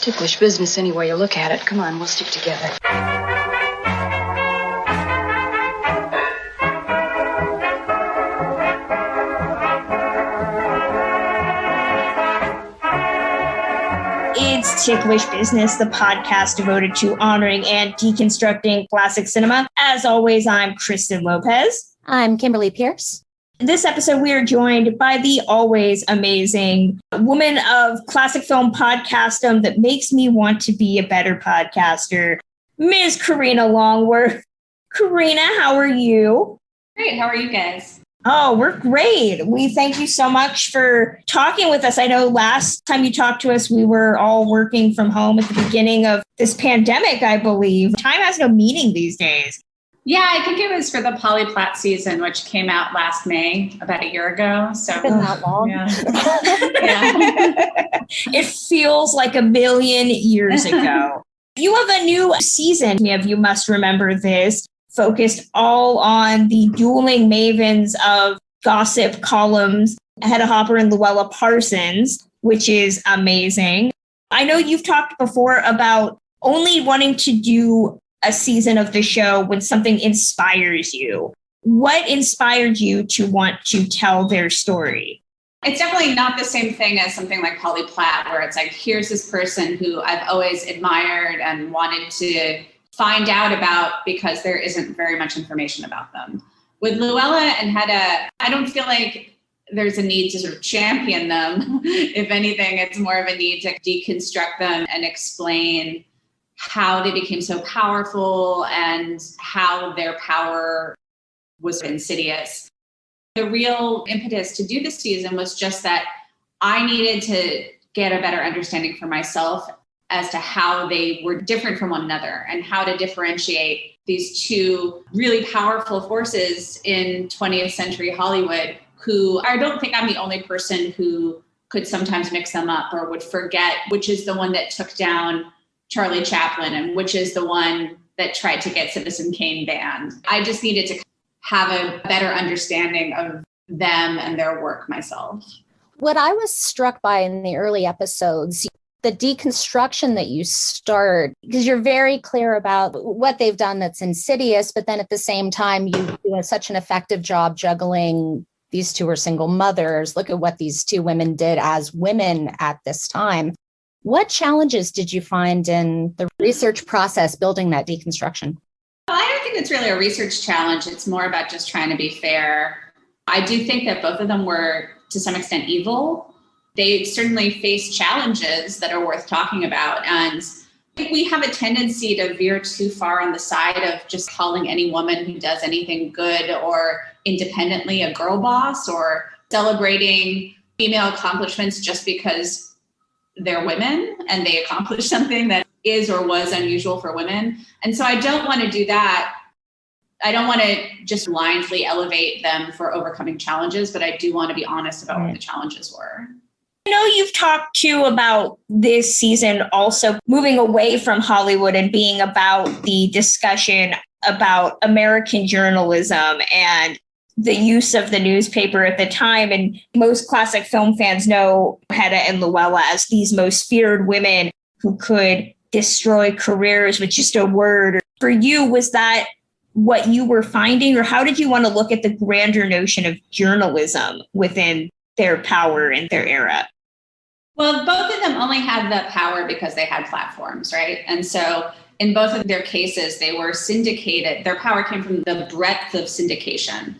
Ticklish business any way you look at it. Come on, we'll stick together. It's Ticklish Business, the podcast devoted to honoring and deconstructing classic cinema. As always, I'm Kristen Lopez. I'm Kimberly Pierce. This episode, we are joined by the always amazing woman of classic film podcastdom that makes me want to be a better podcaster, Ms. Karina Longworth. Karina, how are you? Great. How are you guys? Oh, we're great. We thank you so much for talking with us. I know last time you talked to us, we were all working from home at the beginning of this pandemic, I believe. Time has no meaning these days. Yeah, I think it was for the Polly Platt season, which came out last May, about a year ago. So it's been that long. Yeah. It feels like a million years ago. You have a new season, you must remember this, focused all on the dueling mavens of gossip columns, Hedda Hopper and Louella Parsons, which is amazing. I know you've talked before about only wanting to do a season of the show when something inspires you. What inspired you to want to tell their story? It's definitely not the same thing as something like Polly Platt, where it's like, here's this person who I've always admired and wanted to find out about because there isn't very much information about them. With Louella and Hedda, I don't feel like there's a need to sort of champion them. If anything, it's more of a need to deconstruct them and explain how they became so powerful and how their power was insidious. The real impetus to do this season was just that I needed to get a better understanding for myself as to how they were different from one another and how to differentiate these two really powerful forces in 20th century Hollywood, who I don't think I'm the only person who could sometimes mix them up or would forget which is the one that took down Charlie Chaplin and which is the one that tried to get Citizen Kane banned. I just needed to have a better understanding of them and their work myself. What I was struck by in the early episodes, the deconstruction that you start, because you're very clear about what they've done that's insidious, but then at the same time, you do such an effective job juggling these two are single mothers. Look at what these two women did as women at this time. What challenges did you find in the research process building that deconstruction? Well, I don't think it's really a research challenge. It's more about just trying to be fair. I do think that both of them were, to some extent, evil. They certainly face challenges that are worth talking about. And I think we have a tendency to veer too far on the side of just calling any woman who does anything good or independently a girl boss, or celebrating female accomplishments just because they're women and they accomplished something that is or was unusual for women. And so I don't want to do that. I don't want to just blindly elevate them for overcoming challenges, but I do want to be honest about what the challenges were. I know you've talked too about this season also moving away from Hollywood and being about the discussion about American journalism and the use of the newspaper at the time. And most classic film fans know Hedda and Louella as these most feared women who could destroy careers with just a word. For you, was that what you were finding, or how did you want to look at the grander notion of journalism within their power in their era? Well, both of them only had the power because they had platforms, right? And so in both of their cases, they were syndicated. Their power came from the breadth of syndication.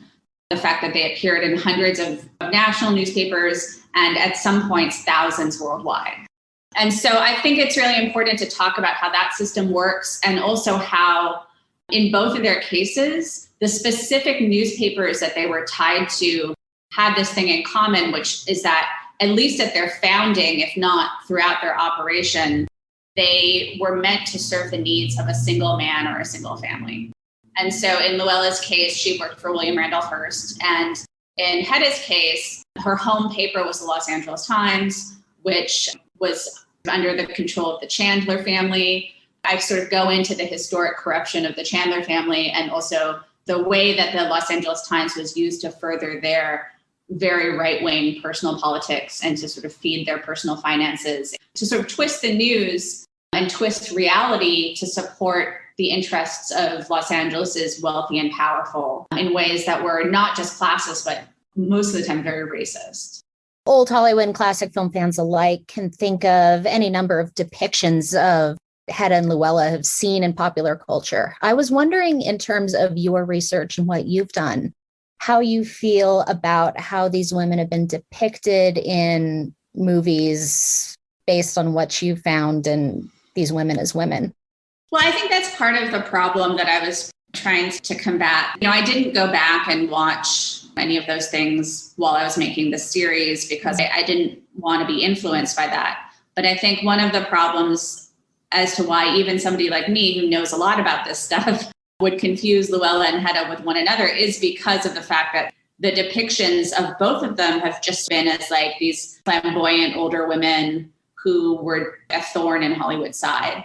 The fact that they appeared in hundreds of national newspapers and at some points thousands worldwide. And so I think it's really important to talk about how that system works, and also how in both of their cases, the specific newspapers that they were tied to had this thing in common, which is that at least at their founding, if not throughout their operation, they were meant to serve the needs of a single man or a single family. And so in Louella's case, she worked for William Randolph Hearst. And in Hedda's case, her home paper was the Los Angeles Times, which was under the control of the Chandler family. I sort of go into the historic corruption of the Chandler family and also the way that the Los Angeles Times was used to further their very right-wing personal politics and to sort of feed their personal finances, to sort of twist the news and twist reality to support the interests of Los Angeles's wealthy and powerful in ways that were not just classist, but most of the time very racist. Old Hollywood and classic film fans alike can think of any number of depictions of Hedda and Louella have seen in popular culture. I was wondering, in terms of your research and what you've done, how you feel about how these women have been depicted in movies based on what you found in these women as women. Well, I think that's part of the problem that I was trying to combat. I didn't go back and watch any of those things while I was making this series because I didn't want to be influenced by that. But I think one of the problems as to why even somebody like me who knows a lot about this stuff would confuse Louella and Hedda with one another is because of the fact that the depictions of both of them have just been as like these flamboyant older women who were a thorn in Hollywood's side.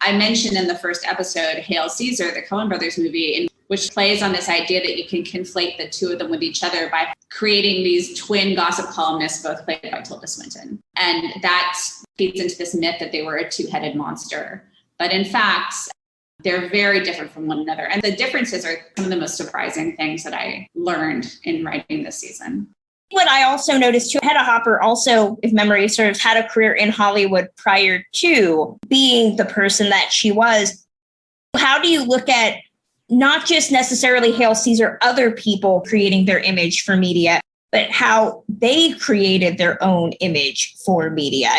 I mentioned in the first episode, Hail Caesar, the Coen brothers movie, which plays on this idea that you can conflate the two of them with each other by creating these twin gossip columnists, both played by Tilda Swinton. And that feeds into this myth that they were a two-headed monster. But in fact, they're very different from one another. And the differences are some of the most surprising things that I learned in writing this season. What I also noticed too, Hedda Hopper also, if memory serves, had a career in Hollywood prior to being the person that she was. How do you look at not just necessarily Hail Caesar, other people creating their image for media, but how they created their own image for media?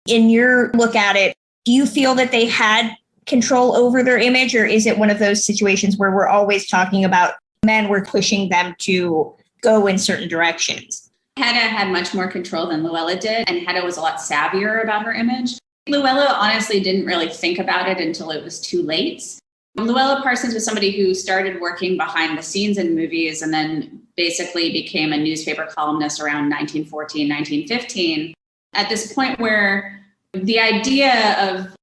In your look at it, do you feel that they had control over their image, or is it one of those situations where we're always talking about men were pushing them to go in certain directions? Hedda had much more control than Louella did, and Hedda was a lot savvier about her image. Louella honestly didn't really think about it until it was too late. Louella Parsons was somebody who started working behind the scenes in movies and then basically became a newspaper columnist around 1914, 1915, at this point where the idea of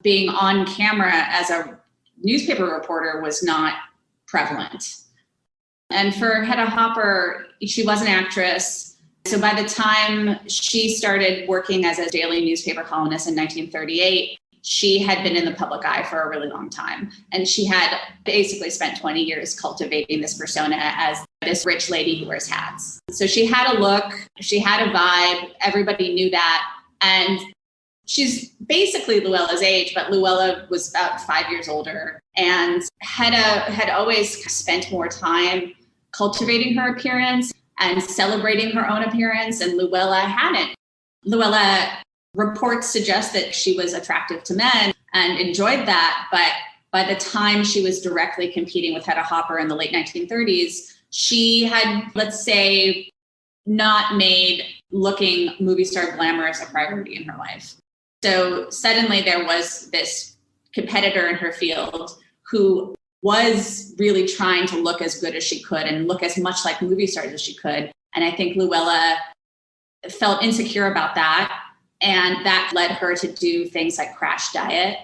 being on camera as a newspaper reporter was not prevalent. And for Hedda Hopper, she was an actress. So by the time she started working as a daily newspaper columnist in 1938, she had been in the public eye for a really long time. And she had basically spent 20 years cultivating this persona as this rich lady who wears hats. So she had a look, she had a vibe, everybody knew that. And she's basically Louella's age, but Louella was about 5 years older. And Hedda had always spent more time cultivating her appearance and celebrating her own appearance, and Louella hadn't. Louella reports suggest that she was attractive to men and enjoyed that, but by the time she was directly competing with Hedda Hopper in the late 1930s, she had, let's say, not made looking movie star glamorous a priority in her life. So suddenly there was this competitor in her field who was really trying to look as good as she could and look as much like movie stars as she could. And I think Louella felt insecure about that. And that led her to do things like crash diet.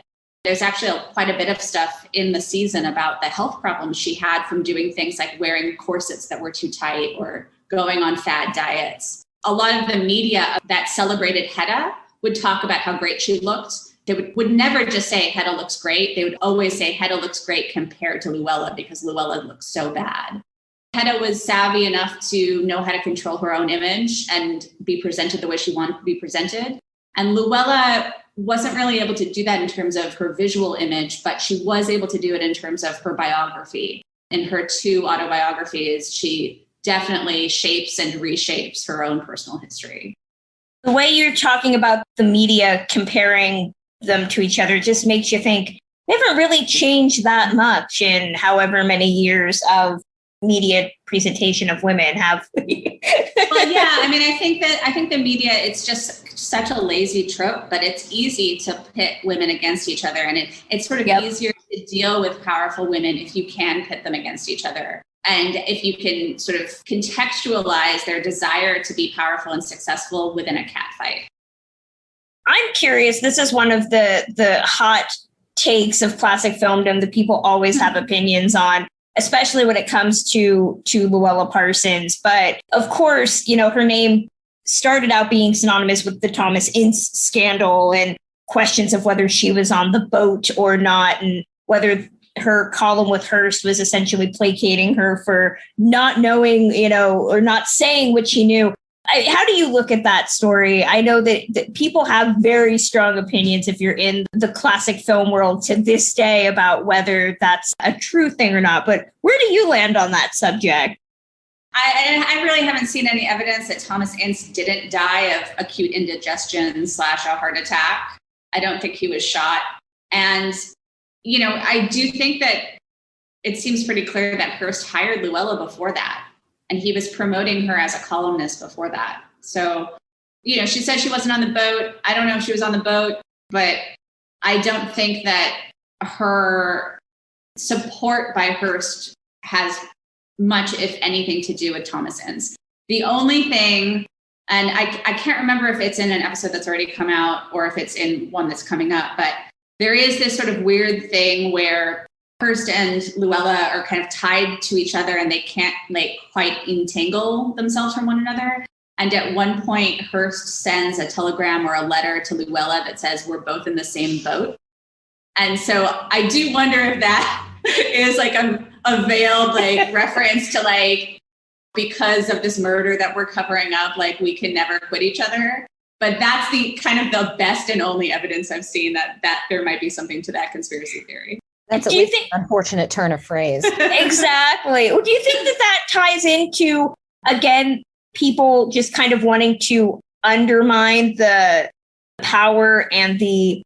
There's actually quite a bit of stuff in the season about the health problems she had from doing things like wearing corsets that were too tight or going on fad diets. A lot of the media that celebrated Hedda would talk about how great she looked. They would never just say Hedda looks great. They would always say Hedda looks great compared to Louella because Louella looks so bad. Hedda was savvy enough to know how to control her own image and be presented the way she wanted to be presented. And Louella wasn't really able to do that in terms of her visual image, but she was able to do it in terms of her biography. In her 2 autobiographies, she definitely shapes and reshapes her own personal history. The way you're talking about the media comparing them to each other just makes you think they haven't really changed that much in however many years of media presentation of women have. Well, yeah, I mean, I think the media, it's just such a lazy trope, but it's easy to pit women against each other. And it's sort of easier to deal with powerful women if you can pit them against each other. And if you can sort of contextualize their desire to be powerful and successful within a catfight. I'm curious, this is one of the hot takes of classic filmdom that people always have opinions on. especially when it comes to Louella Parsons. But of course, her name started out being synonymous with the Thomas Ince scandal and questions of whether she was on the boat or not, and whether her column with Hearst was essentially placating her for not knowing, or not saying what she knew. How do you look at that story? I know that people have very strong opinions if you're in the classic film world to this day about whether that's a true thing or not. But where do you land on that subject? I really haven't seen any evidence that Thomas Ince didn't die of acute indigestion / a heart attack. I don't think he was shot. And, I do think that it seems pretty clear that Hearst hired Louella before that. And he was promoting her as a columnist before that. So, she said she wasn't on the boat. I don't know if she was on the boat, but I don't think that her support by Hearst has much, if anything, to do with Thomas Ince. The only thing, and I can't remember if it's in an episode that's already come out or if it's in one that's coming up, but there is this sort of weird thing where Hearst and Louella are kind of tied to each other and they can't quite entangle themselves from one another. And at one point, Hearst sends a telegram or a letter to Louella that says, "We're both in the same boat." And so I do wonder if that is a veiled reference to because of this murder that we're covering up, we can never quit each other. But that's the kind of the best and only evidence I've seen that there might be something to that conspiracy theory. That's at least an unfortunate turn of phrase. Exactly. Do you think that ties into, again, people just kind of wanting to undermine the power and the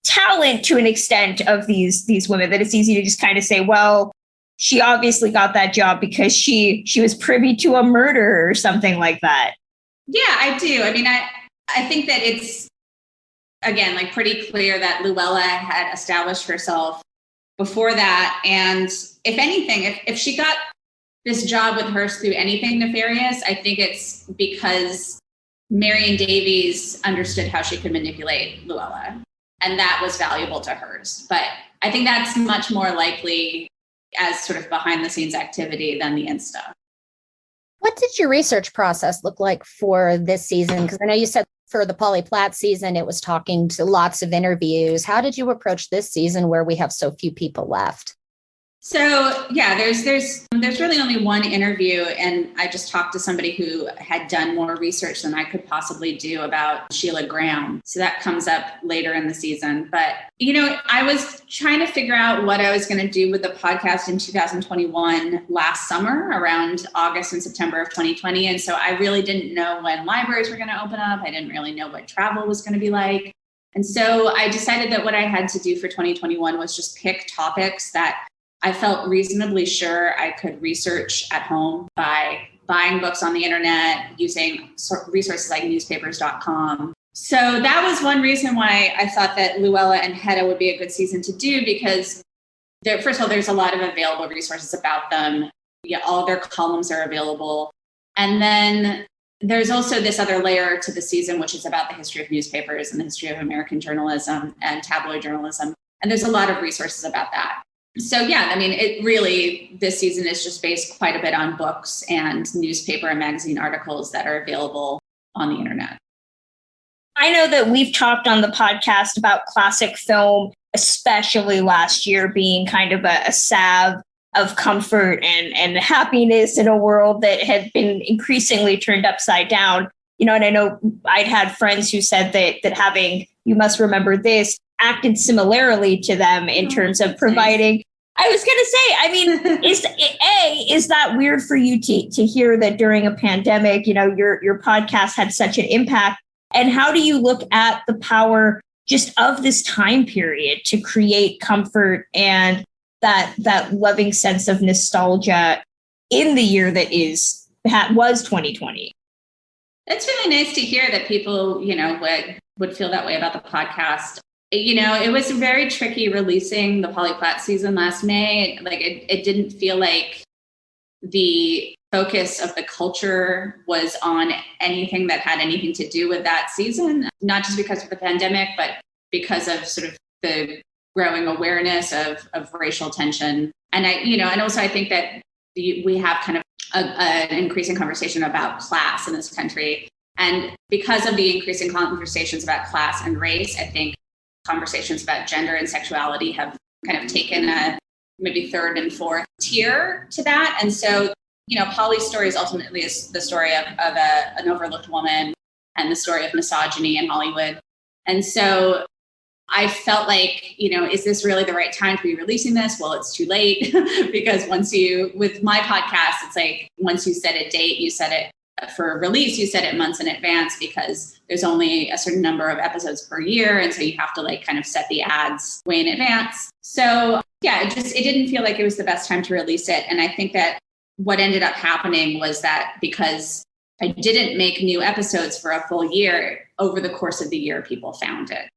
talent to an extent of these women, that it's easy to just kind of say, well, she obviously got that job because she was privy to a murder or something like that? Yeah, I do. I mean, I think that it's, again, pretty clear that Louella had established herself before that. And if anything, if she got this job with Hearst through anything nefarious, I think it's because Marion Davies understood how she could manipulate Louella. And that was valuable to Hearst. But I think that's much more likely as sort of behind the scenes activity than the Insta. What did your research process look like for this season? Because I know you said for the Polly Platt season, it was talking to lots of interviews. How did you approach this season where we have so few people left? So yeah, there's really only one interview, and I just talked to somebody who had done more research than I could possibly do about Sheila Graham. So that comes up later in the season. But, I was trying to figure out what I was going to do with the podcast in 2021 last summer, around August and September of 2020. And so I really didn't know when libraries were going to open up. I didn't really know what travel was going to be like. And so I decided that what I had to do for 2021 was just pick topics that I felt reasonably sure I could research at home by buying books on the internet, using resources like newspapers.com. So that was one reason why I thought that Louella and Hedda would be a good season to do, because first of all, there's a lot of available resources about them. Yeah, all their columns are available. And then there's also this other layer to the season, which is about the history of newspapers and the history of American journalism and tabloid journalism. And there's a lot of resources about that. So yeah, I mean, this season is just based quite a bit on books and newspaper and magazine articles that are available on the internet. I know that we've talked on the podcast about classic film, especially last year, being kind of a salve of comfort and happiness in a world that had been increasingly turned upside down. And I know I'd had friends who said that having You Must Remember This acted similarly to them in terms of providing. I was going to say, I mean, is that weird for you to hear that during a pandemic, your podcast had such an impact? And how do you look at the power just of this time period to create comfort and that loving sense of nostalgia in the year that was 2020? It's really nice to hear that people, would feel that way about the podcast. It was very tricky releasing the Polly Platt season last May. It didn't feel like the focus of the culture was on anything that had anything to do with that season, not just because of the pandemic, but because of sort of the growing awareness of racial tension And and also I think that we have kind of an increasing conversation about class in this country. And because of the increasing conversations about class and race, I think conversations about gender and sexuality have kind of taken a maybe third and fourth tier to that. And so, Polly's story is ultimately the story of an overlooked woman and the story of misogyny in Hollywood. And so I felt like, is this really the right time to be releasing this? Well, it's too late because with my podcast, it's like once you set a date, you set it for release, you set it months in advance because there's only a certain number of episodes per year. And so you have to kind of set the ads way in advance. So yeah, it didn't feel like it was the best time to release it. And I think that what ended up happening was that because I didn't make new episodes for a full year, over the course of the year, people found it.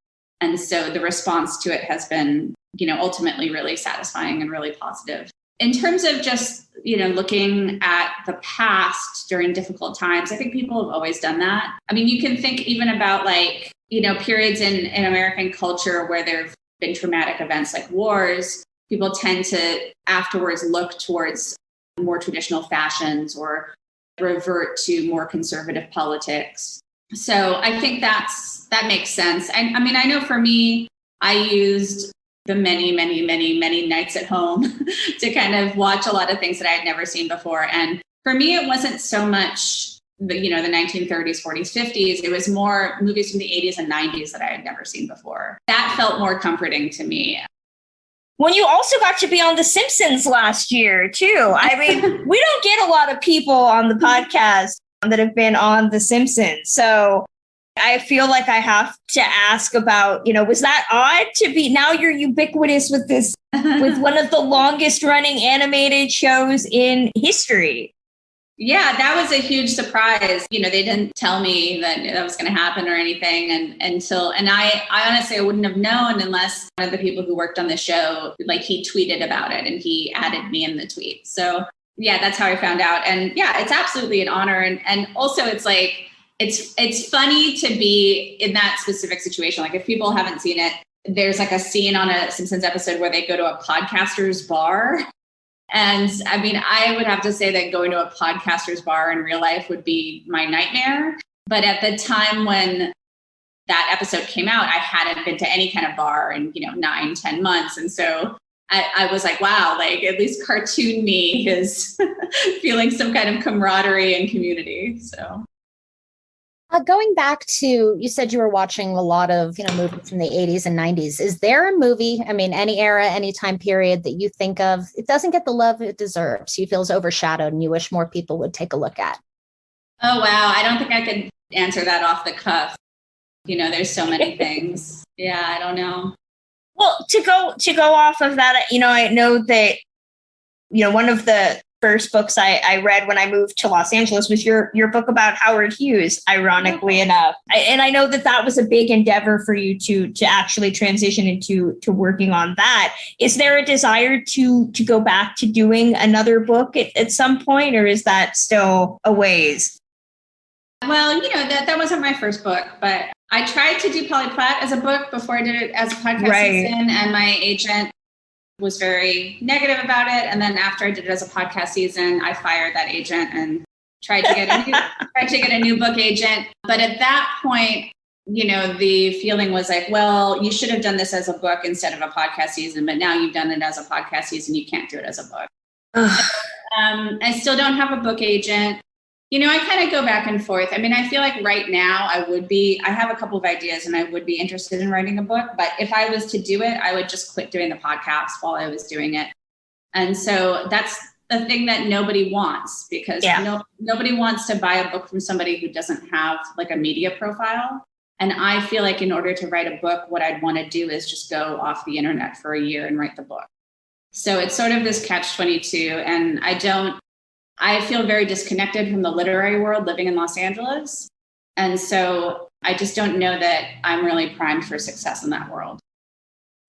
And so the response to it has been, ultimately really satisfying and really positive. In terms of just, looking at the past during difficult times, I think people have always done that. I mean, you can think even about periods in American culture where there have been traumatic events like wars. People tend to afterwards look towards more traditional fashions or revert to more conservative politics. So I think that makes sense. And I mean, I know for me, I used the many, many, many, many nights at home to kind of watch a lot of things that I had never seen before. And for me, it wasn't so much the 1930s, 40s, 50s. It was more movies from the 80s and 90s that I had never seen before. That felt more comforting to me. When you also got to be on The Simpsons last year, too. I mean, we don't get a lot of people on the podcast that have been on The Simpsons. So I feel like I have to ask about, was that odd to be, now you're ubiquitous with this, with one of the longest running animated shows in history. Yeah, that was a huge surprise. They didn't tell me that was going to happen or anything. And I honestly, I wouldn't have known unless one of the people who worked on the show, he tweeted about it and he added me in the tweet. So yeah, that's how I found out. And yeah, it's absolutely an honor. And also it's funny to be in that specific situation. Like if people haven't seen it, there's a scene on a Simpsons episode where they go to a podcaster's bar. And I mean, I would have to say that going to a podcaster's bar in real life would be my nightmare. But at the time when that episode came out, I hadn't been to any kind of bar in, 9-10 months. And so I was like, wow, at least cartoon me is feeling some kind of camaraderie and community. So. Going back to, you said you were watching a lot of, movies from the 80s and 90s. Is there a movie, I mean, any era, any time period that you think of, it doesn't get the love it deserves, you feel is overshadowed and you wish more people would take a look at? Oh, wow. I don't think I could answer that off the cuff. There's so many things. Yeah, I don't know. Well, to go off of that, I know that, one of the first books I read when I moved to Los Angeles was your book about Howard Hughes, ironically enough. And I know that was a big endeavor for you to actually transition into working on that. Is there a desire to go back to doing another book at some point, or is that still a ways? Well, that wasn't my first book, but I tried to do Polly Platt as a book before I did it as a podcast season, and my agent was very negative about it. And then after I did it as a podcast season, I fired that agent and tried to get a new book agent. But at that point, the feeling was like, well, you should have done this as a book instead of a podcast season, but now you've done it as a podcast season, you can't do it as a book. I still don't have a book agent. I kind of go back and forth. I mean, I feel like right now I have a couple of ideas and I would be interested in writing a book, but if I was to do it, I would just quit doing the podcast while I was doing it. And so that's the thing that nobody wants, because nobody wants to buy a book from somebody who doesn't have a media profile. And I feel like in order to write a book, what I'd want to do is just go off the internet for a year and write the book. So it's sort of this catch-22. And I feel very disconnected from the literary world living in Los Angeles. And so I just don't know that I'm really primed for success in that world.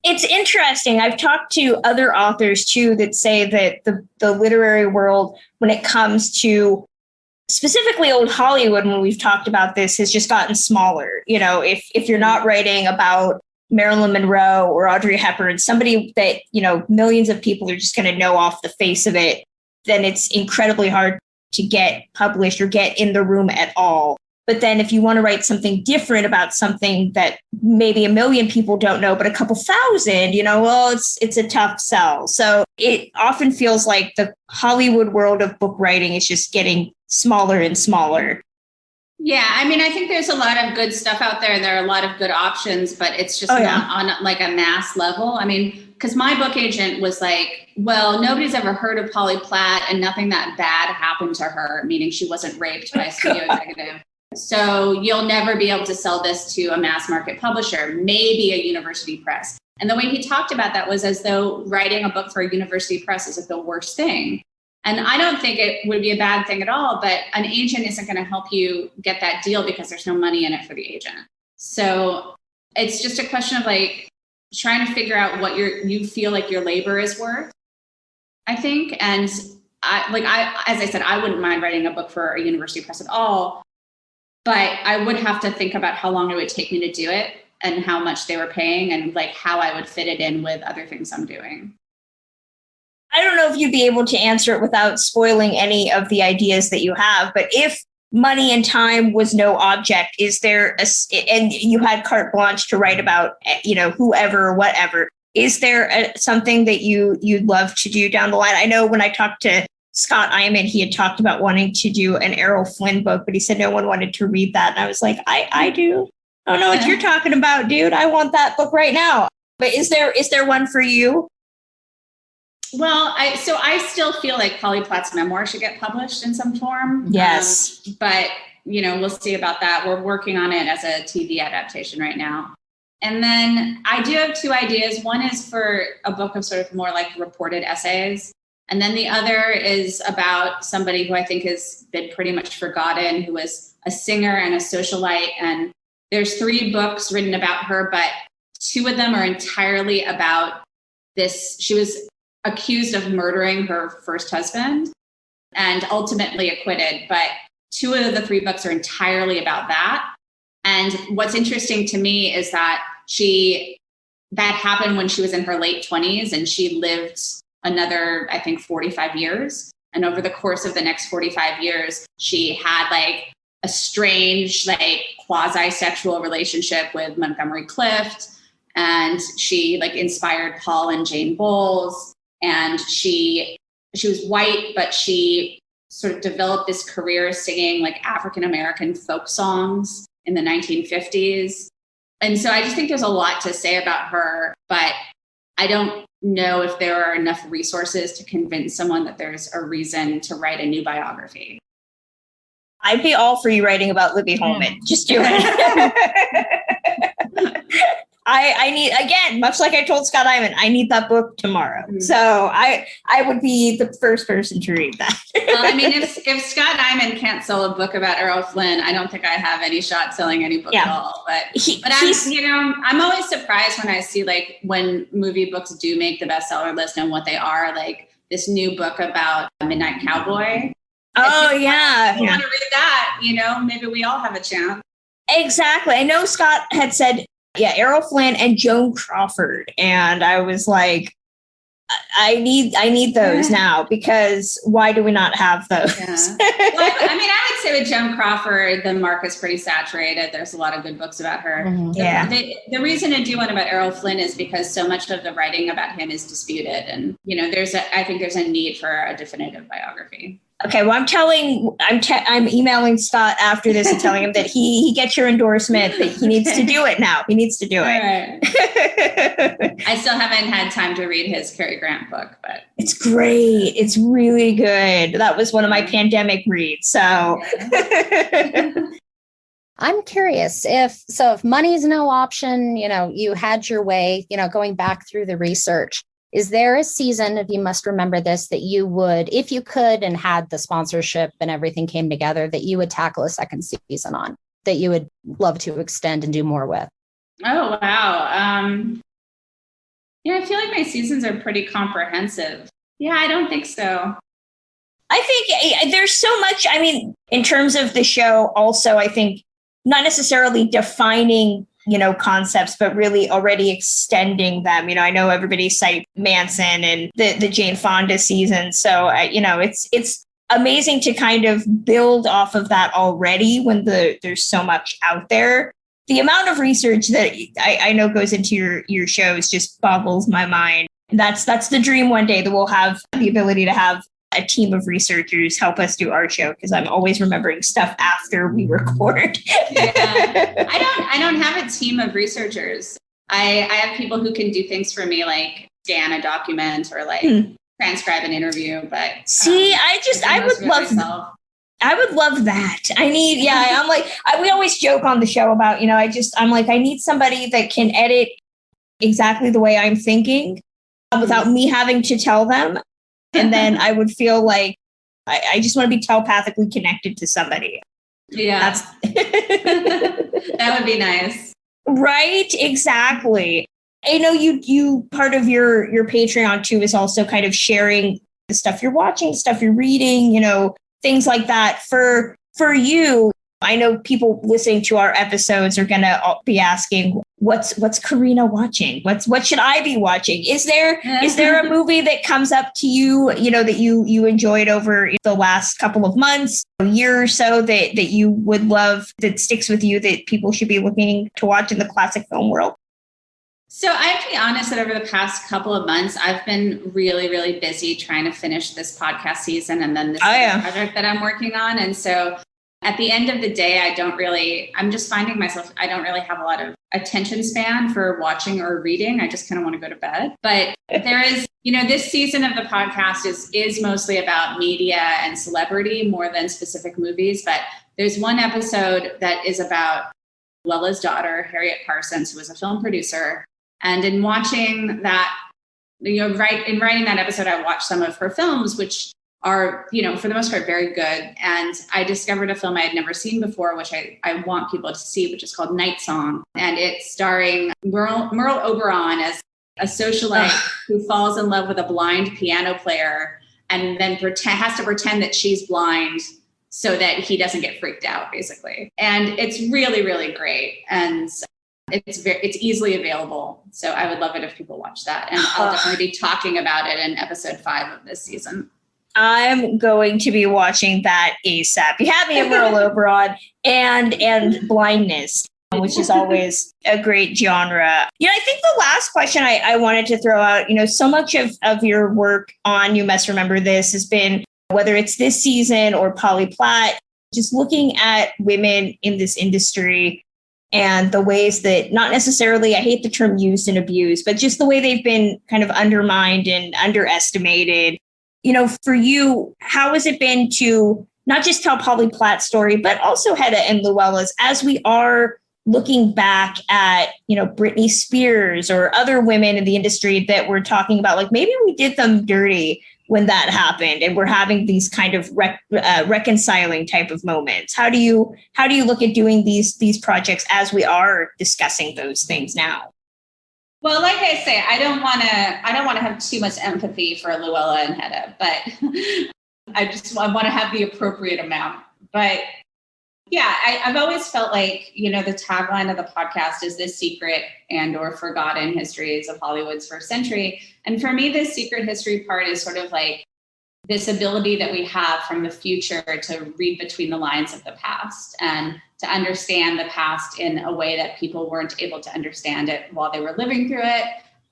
It's interesting. I've talked to other authors, too, that say that the literary world, when it comes to specifically old Hollywood, when we've talked about this, has just gotten smaller. If you're not writing about Marilyn Monroe or Audrey Hepburn, somebody that, millions of people are just going to know off the face of it, then it's incredibly hard to get published or get in the room at all. But then if you want to write something different about something that maybe 1 million people don't know, but a couple thousand, well, it's a tough sell. So it often feels like the Hollywood world of book writing is just getting smaller and smaller. Yeah, I mean, I think there's a lot of good stuff out there. There are a lot of good options, but it's just not on like a mass level. I mean, because my book agent was like, well, nobody's ever heard of Polly Platt and nothing that bad happened to her, meaning she wasn't raped by a studio executive. So you'll never be able to sell this to a mass market publisher, maybe a university press. And the way he talked about that was as though writing a book for a university press is like the worst thing. And I don't think it would be a bad thing at all, but an agent isn't going to help you get that deal because there's no money in it for the agent. So it's just a question of like trying to figure out what you feel like your labor is worth, I think. And as I said, I wouldn't mind writing a book for a university press at all, but I would have to think about how long it would take me to do it and how much they were paying and like how I would fit it in with other things I'm doing. I don't know if you'd be able to answer it without spoiling any of the ideas that you have, but if money and time was no object, is there and you had carte blanche to write about, whoever or whatever, is there something that you'd love to do down the line? I know when I talked to Scott Iman, he had talked about wanting to do an Errol Flynn book, but he said no one wanted to read that. And I was like, I do. I don't know what you're talking about, dude. I want that book right now. But is there one for you? Well, I still feel like Polly Platt's memoir should get published in some form. Yes. But, we'll see about that. We're working on it as a TV adaptation right now. And then I do have 2 ideas. One is for a book of sort of more like reported essays. And then the other is about somebody who I think has been pretty much forgotten, who was a singer and a socialite. And there's 3 books written about her, but 2 of them are entirely about this. She was accused of murdering her first husband and ultimately acquitted. But 2 of the 3 books are entirely about that. And what's interesting to me is that that happened when she was in her late 20s and she lived another, I think, 45 years. And over the course of the next 45 years, she had like a strange, like quasi-sexual relationship with Montgomery Clift. And she like inspired Paul and Jane Bowles. And she was white, but she sort of developed this career singing like African-American folk songs in the 1950s. And so I just think there's a lot to say about her, but I don't know if there are enough resources to convince someone that there's a reason to write a new biography. I'd be all for you writing about Libby Holman. Just do it. I need, again, much like I told Scott Iman, I need that book tomorrow. Mm-hmm. So I would be the first person to read that. Well, I mean, if Scott Iman can't sell a book about Errol Flynn, I don't think I have any shot selling any book at all. But I'm always surprised when I see like when movie books do make the bestseller list and what they are, like this new book about Midnight Cowboy. Oh, yeah. I want to read that, maybe we all have a chance. Exactly. I know Scott had said, Errol Flynn and Joan Crawford. And I was like, I need those now, because why do we not have those? Yeah. Well, I mean, I would say with Joan Crawford, the market's pretty saturated. There's a lot of good books about her. Mm-hmm. Yeah. The reason to do one about Errol Flynn is because so much of the writing about him is disputed. And, I think there's a need for a definitive biography. Okay, well, I'm emailing Scott after this and telling him that he gets your endorsement, that he needs to do it now. He needs to do it. Right. I still haven't had time to read his Cary Grant book, but it's great. It's really good. That was one of my pandemic reads. So I'm curious if money's no option, you had your way, going back through the research. Is there a season, if you must remember this, that you would, if you could and had the sponsorship and everything came together, that you would tackle a second season on, that you would love to extend and do more with? Oh, wow. I feel like my seasons are pretty comprehensive. Yeah, I don't think so. I think there's so much, in terms of the show also, I think not necessarily defining concepts, but really already extending them. I know everybody cites Manson and the Jane Fonda season. So, it's amazing to kind of build off of that already when there's so much out there. The amount of research that I know goes into your shows just boggles my mind. That's the dream one day, that we'll have the ability to have a team of researchers help us do our show, because I'm always remembering stuff after we record. Yeah. I don't have a team of researchers. I have people who can do things for me, like scan a document or transcribe an interview. But see, I would love that. We always joke on the show about, I need somebody that can edit exactly the way I'm thinking without me having to tell them. And then I would feel like I just want to be telepathically connected to somebody. Yeah. That would be nice. Right? Exactly. I know you part of your Patreon too is also kind of sharing the stuff you're watching, stuff you're reading, things like that. For you, I know people listening to our episodes are going to be asking, what's Karina watching? What should I be watching? Is there a movie that comes up to you, that you enjoyed over the last couple of months, a year or so, that you would love, that sticks with you, that people should be looking to watch in the classic film world? So I have to be honest that over the past couple of months, I've been really, really busy trying to finish this podcast season and then this project that I'm working on. And so at the end of the day, I'm just finding myself, I don't really have a lot of attention span for watching or reading. I just kind of want to go to bed. But there is, this season of the podcast is mostly about media and celebrity more than specific movies. But there's one episode that is about Louella's daughter, Harriet Parsons, who was a film producer. And in watching that, in writing that episode, I watched some of her films, which are, for the most part, very good. And I discovered a film I had never seen before, which I want people to see, which is called Night Song. And it's starring Merle Oberon as a socialite who falls in love with a blind piano player and then has to pretend that she's blind so that he doesn't get freaked out, basically. And it's really, really great. And it's easily available. So I would love it if people watch that. And I'll definitely be talking about it in episode 5 of this season. I'm going to be watching that ASAP. You have me at Merle Oberon and blindness, which is always a great genre. I think the last question I wanted to throw out, so much of your work on You Must Remember This has been, whether it's this season or Polly Platt, just looking at women in this industry and the ways that, not necessarily, I hate the term used and abused, but just the way they've been kind of undermined and underestimated. For you, how has it been to not just tell Polly Platt's story, but also Hedda and Louella's, as we are looking back at, Britney Spears or other women in the industry that we're talking about, like maybe we did them dirty when that happened, and we're having these kind of reconciling type of moments. How do you look at doing these projects as we are discussing those things now? Well, like I say, I don't want to have too much empathy for Louella and Hedda, but I want to have the appropriate amount. But yeah, I've always felt like, the tagline of the podcast is the secret and or forgotten histories of Hollywood's first century. And for me, this secret history part is sort of like this ability that we have from the future to read between the lines of the past and to understand the past in a way that people weren't able to understand it while they were living through it,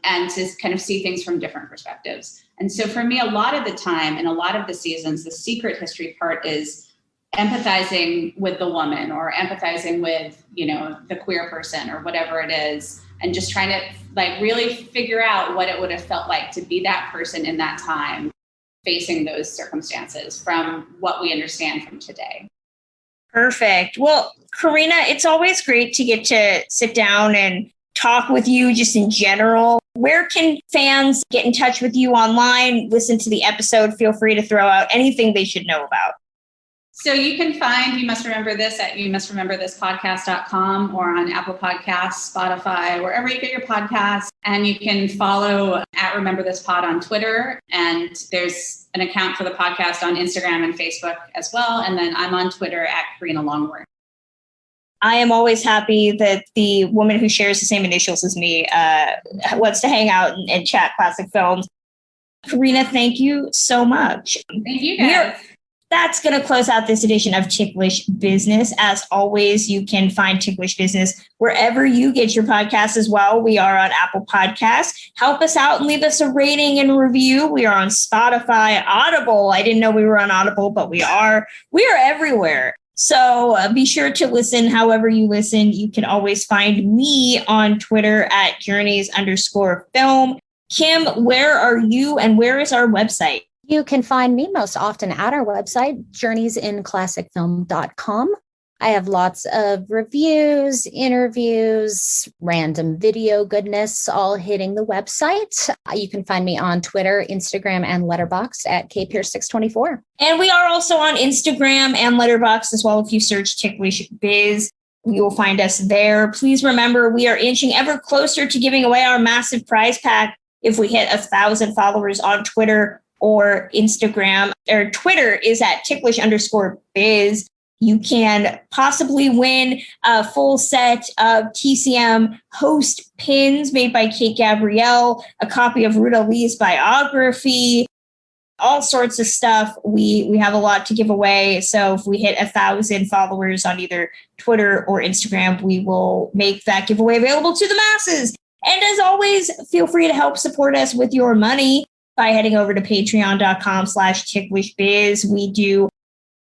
and to kind of see things from different perspectives. And so for me, a lot of the time in a lot of the seasons, the secret history part is empathizing with the woman or empathizing with, the queer person or whatever it is, and just trying to really figure out what it would have felt like to be that person in that time, facing those circumstances from what we understand from today. Perfect. Well, Karina, it's always great to get to sit down and talk with you just in general. Where can fans get in touch with you online, listen to the episode? Feel free to throw out anything they should know about. So you can find You Must Remember This at youmustrememberthispodcast.com or on Apple Podcasts, Spotify, wherever you get your podcasts. And you can follow at Remember This Pod on Twitter. And there's an account for the podcast on Instagram and Facebook as well. And then I'm on Twitter at Karina Longworth. I am always happy that the woman who shares the same initials as me wants to hang out and chat classic films. Karina, thank you so much. Thank you, guys. That's going to close out this edition of Ticklish Business. As always, you can find Ticklish Business wherever you get your podcasts as well. We are on Apple Podcasts. Help us out and leave us a rating and review. We are on Spotify, Audible. I didn't know we were on Audible, but we are. We are everywhere. So be sure to listen however you listen. You can always find me on Twitter at journeys_film. Kim, where are you and where is our website? You can find me most often at our website, journeysinclassicfilm.com. I have lots of reviews, interviews, random video goodness, all hitting the website. You can find me on Twitter, Instagram, and Letterboxd at kpierce624. And we are also on Instagram and Letterboxd as well. If you search Ticklish Biz, you will find us there. Please remember, we are inching ever closer to giving away our massive prize pack if we hit 1,000 followers on Twitter or Instagram. Or Twitter is at ticklish_biz. You can possibly win a full set of TCM host pins made by Kate Gabrielle, a copy of Ruta Lee's biography, all sorts of stuff. We have a lot to give away. So if we hit 1,000 followers on either Twitter or Instagram, we will make that giveaway available to the masses. And as always, feel free to help support us with your money by heading over to patreon.com/ticklishbiz. We do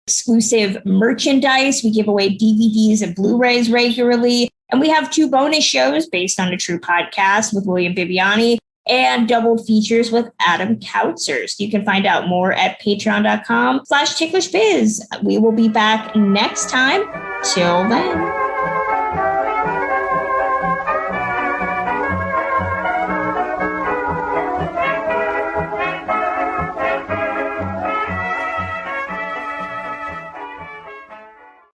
exclusive merchandise. We give away DVDs and Blu-rays regularly. And we have 2 bonus shows based on a true podcast with William Bibiani and double features with Adam Kautzers. You can find out more at patreon.com/ticklishbiz. We will be back next time. Till then.